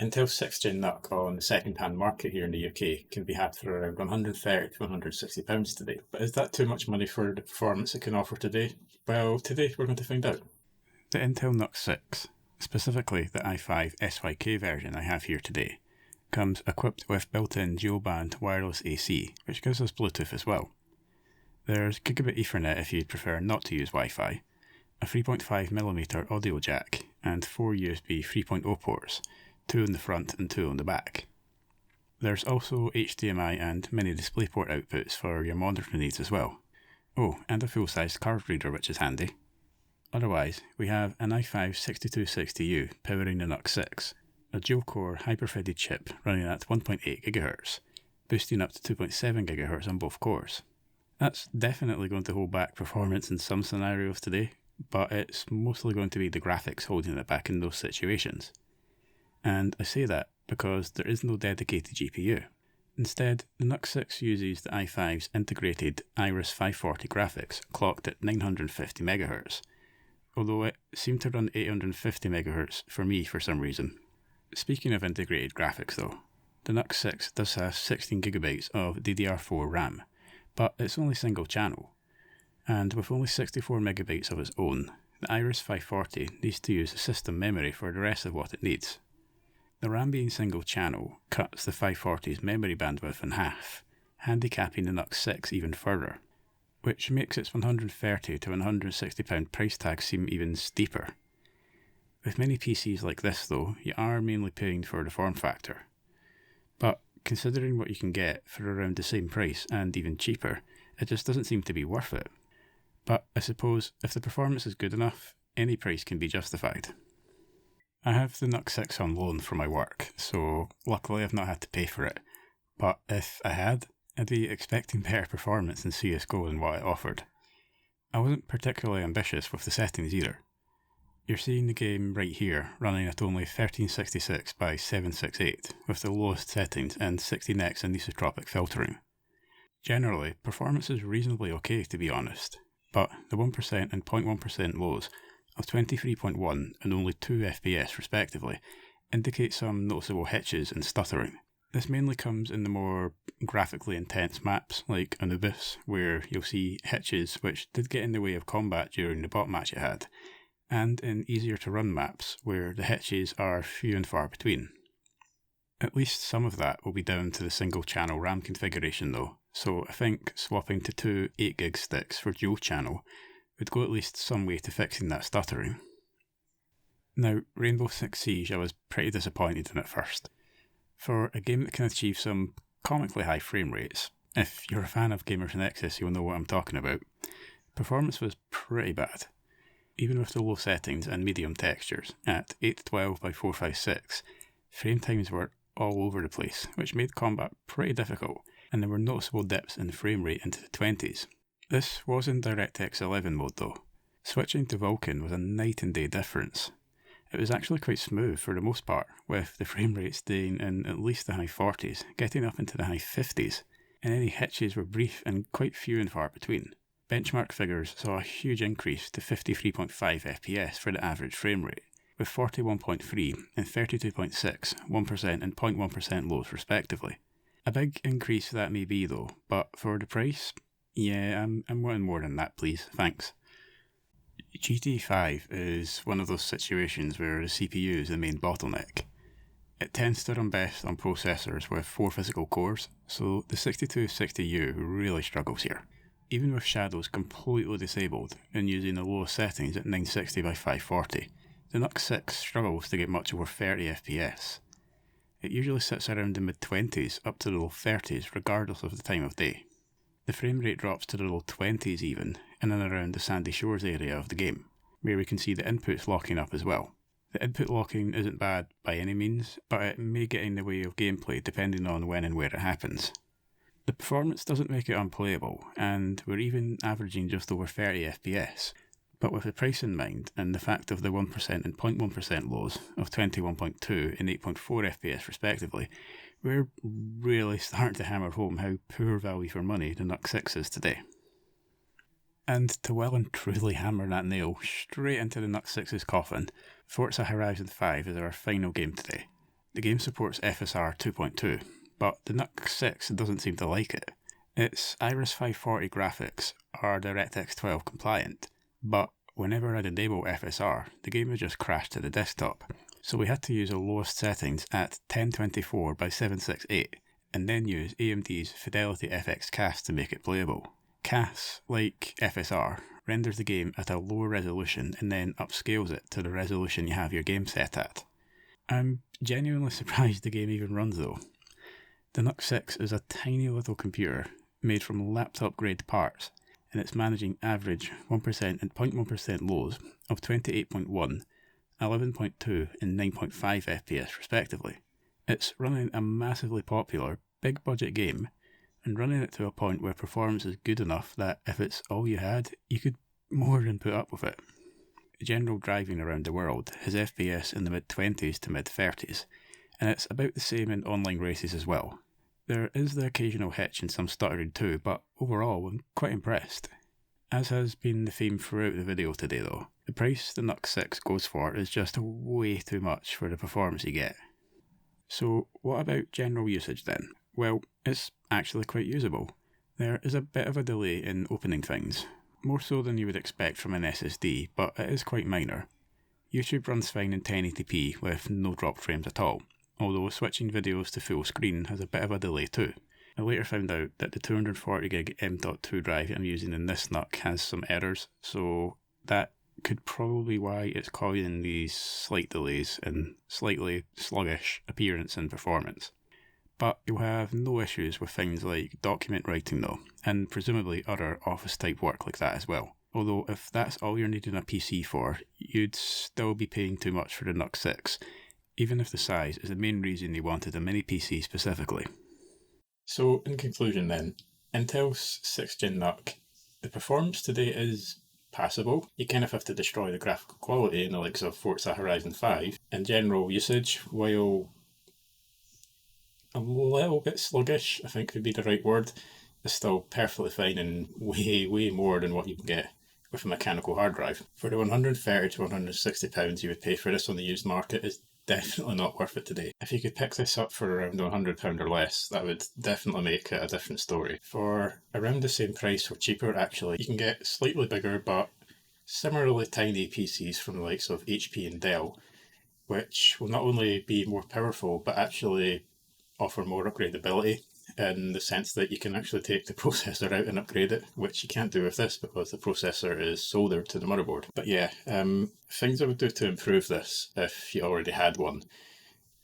Intel 6th Gen NUC on the second-hand market here in the UK can be had for around £130 to £160 today. But is that too much money for the performance it can offer today? Well, today we're going to find out. The Intel NUC 6, specifically the i5 SYK version I have here today, comes equipped with built-in dual-band wireless AC, which gives us Bluetooth as well. There's Gigabit Ethernet if you'd prefer not to use Wi-Fi, a 3.5mm audio jack, and 4 USB 3.0 ports, 2 on the front and 2 on the back. There's also HDMI and mini DisplayPort outputs for your monitoring needs as well. Oh, and a full-sized card reader, which is handy. Otherwise, we have an i5 6260U powering the NUC 6, a dual-core hyper-threaded chip running at 1.8 GHz, boosting up to 2.7 GHz on both cores. That's definitely going to hold back performance in some scenarios today, but it's mostly going to be the graphics holding it back in those situations. And I say that because there is no dedicated GPU. Instead, the NUC 6 uses the i5's integrated Iris 540 graphics clocked at 950 MHz, although it seemed to run 850 MHz for me for some reason. Speaking of integrated graphics though, the NUC 6 does have 16GB of DDR4 RAM, but it's only single channel, and with only 64MB of its own, the Iris 540 needs to use system memory for the rest of what it needs. The RAM being single channel cuts the 540's memory bandwidth in half, handicapping the NUC 6 even further, which makes its £130 to £160 price tag seem even steeper. With many PCs like this though, you are mainly paying for the form factor. But considering what you can get for around the same price and even cheaper, it just doesn't seem to be worth it. But I suppose if the performance is good enough, any price can be justified. I have the NUC 6 on loan for my work, so luckily I've not had to pay for it. But if I had, I'd be expecting better performance in CSGO than what it offered. I wasn't particularly ambitious with the settings either. You're seeing the game right here running at only 1366 by 768 with the lowest settings and 60x anisotropic filtering. Generally, performance is reasonably okay to be honest, but the 1% and 0.1% lows of 23.1 and only 2 FPS respectively indicate some noticeable hitches and stuttering. This mainly comes in the more graphically intense maps like Anubis, where you'll see hitches which did get in the way of combat during the bot match it had, and in easier to run maps where the hitches are few and far between. At least some of that will be down to the single channel RAM configuration though, so I think swapping to 2 8GB sticks for dual channel would go at least some way to fixing that stuttering. Now, Rainbow Six Siege I was pretty disappointed in at first. For a game that can achieve some comically high frame rates, if you're a fan of Gamers Nexus you'll know what I'm talking about, performance was pretty bad. Even with the low settings and medium textures, at 812 by 456, frame times were all over the place, which made combat pretty difficult, and there were noticeable dips in frame rate into the 20s. This was in DirectX 11 mode though. Switching to Vulkan was a night and day difference. It was actually quite smooth for the most part, with the frame rate staying in at least the high 40s, getting up into the high 50s, and any hitches were brief and quite few and far between. Benchmark figures saw a huge increase to 53.5 FPS for the average frame rate, with 41.3 and 32.6, 1% and 0.1% lows respectively. A big increase that may be though, but for the price, yeah, I'm wanting more than that please, thanks. GTA 5 is one of those situations where the CPU is the main bottleneck. It tends to run best on processors with 4 physical cores, so the 6260U really struggles here. Even with shadows completely disabled and using the lowest settings at 960 by 540, the NUC 6 struggles to get much over 30 FPS. It usually sits around the mid-20s up to the low 30s regardless of the time of day. The frame rate drops to the low 20s even, in and around the Sandy Shores area of the game, where we can see the inputs locking up as well. The input locking isn't bad by any means, but it may get in the way of gameplay depending on when and where it happens. The performance doesn't make it unplayable, and we're even averaging just over 30 FPS, but with the price in mind and the fact of the 1% and 0.1% lows of 21.2 and 8.4 FPS respectively, we're really starting to hammer home how poor value for money the NUC 6 is today. And to well and truly hammer that nail straight into the NUC 6's coffin, Forza Horizon 5 is our final game today. The game supports FSR 2.2, but the NUC 6 doesn't seem to like it. Its Iris 540 graphics are DirectX 12 compliant, but whenever I'd enable FSR, the game would just crash to the desktop. So we had to use the lowest settings at 1024 by 768, and then use AMD's Fidelity FX CAS to make it playable. CAS, like FSR, renders the game at a lower resolution and then upscales it to the resolution you have your game set at. I'm genuinely surprised the game even runs though. The NUC 6 is a tiny little computer made from laptop grade parts, and it's managing average 1% and 0.1% lows of 28.1, 11.2 and 9.5 FPS respectively. It's running a massively popular, big budget game, and running it to a point where performance is good enough that if it's all you had, you could more than put up with it. General driving around the world has FPS in the mid-20s to mid-30s, and it's about the same in online races as well. There is the occasional hitch and some stuttering too, but overall I'm quite impressed. As has been the theme throughout the video today though, the price the NUC 6 goes for is just way too much for the performance you get. So what about general usage then? Well, it's actually quite usable. There is a bit of a delay in opening things, more so than you would expect from an SSD, but it is quite minor. YouTube runs fine in 1080p with no drop frames at all, although switching videos to full screen has a bit of a delay too. I later found out that the 240GB M.2 drive I'm using in this NUC has some errors, so that could probably be why it's causing these slight delays and slightly sluggish appearance and performance. But you'll have no issues with things like document writing though, and presumably other office type work like that as well. Although if that's all you're needing a PC for, you'd still be paying too much for the NUC 6, even if the size is the main reason you wanted a mini PC specifically. So in conclusion then, Intel's 6th Gen NUC, the performance today is passable. You kind of have to destroy the graphical quality in the likes of Forza Horizon 5. In general usage, while a little bit sluggish, I think would be the right word, is still perfectly fine and way more than what you can get with a mechanical hard drive. For the £130 to £160 you would pay for this on the used market is definitely not worth it today. If you could pick this up for around £100 or less, that would definitely make it a different story. For around the same price or cheaper actually, you can get slightly bigger but similarly tiny PCs from the likes of HP and Dell, which will not only be more powerful but actually offer more upgradability in the sense that you can actually take the processor out and upgrade it, which you can't do with this because the processor is soldered to the motherboard. But yeah, things I would do to improve this, if you already had one,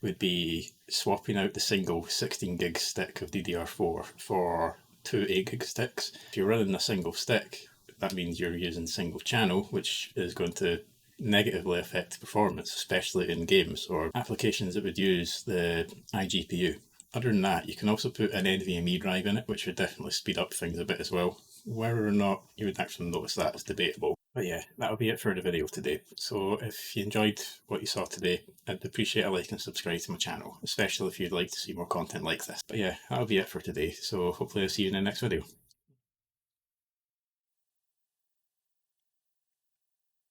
would be swapping out the single 16GB stick of DDR4 for two 8GB sticks. If you're running a single stick, that means you're using single channel, which is going to negatively affect performance, especially in games or applications that would use the iGPU. Other than that, you can also put an NVMe drive in it, which would definitely speed up things a bit as well. Whether or not you would actually notice that is debatable. But yeah, that'll be it for the video today. So if you enjoyed what you saw today, I'd appreciate a like and subscribe to my channel, especially if you'd like to see more content like this. But yeah, that'll be it for today. So hopefully I'll see you in the next video.